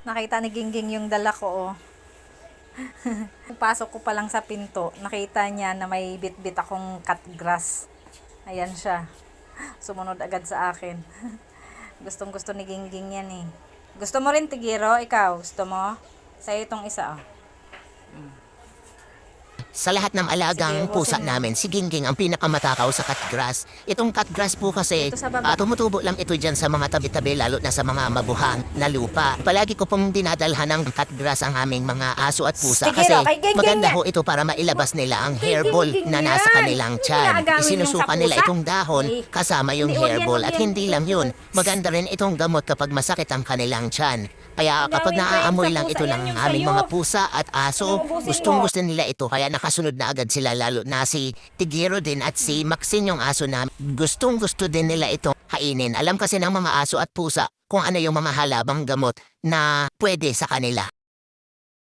Nakita ni Gingging yung dala ko, oh. Pasok ko pa lang sa pinto, nakita niya na may bit-bit akong cut grass. Ayan siya. Sumunod agad sa akin. Gustong gusto ni Gingging yan eh. Gusto mo rin, Tigiro? Ikaw, gusto mo? Sa'yo itong isa, oh. Sa lahat ng alagang Sige, pusa ubusin mo. namin, si Gingging ang pinakamatakaw sa cutgrass. Itong cutgrass po kasi, Dito sa baba. tumutubo lang ito dyan sa mga tabi-tabi lalo na sa mga mabuhang na lupa. Palagi ko pong dinadalhan ng cutgrass ang aming mga aso at pusa Sige, kasi kay Gingging maganda yan. ho ito para mailabas nila ang Kay hairball Gingging na nasa yan. kanilang Hindi tiyan. naagawin yung Isinusuka sa nila pusa. itong dahon Eh, kasama yung hindi, hairball yan, at yan. hindi lang yun. Maganda rin itong gamot kapag masakit ang kanilang tiyan. Kaya kapag Gawin ko yan naaamoy sa lang pusa, ito yan ng yung aming sa'yo. mga pusa at aso, Ubusin gustong mo. gusto nila ito kaya nakasunod na agad sila lalo na si Tigiro din at si Maxine yung aso namin. Gustong gusto din nila ito kainin. Alam kasi ng mga aso at pusa kung ano yung mga halabang gamot na pwede sa kanila.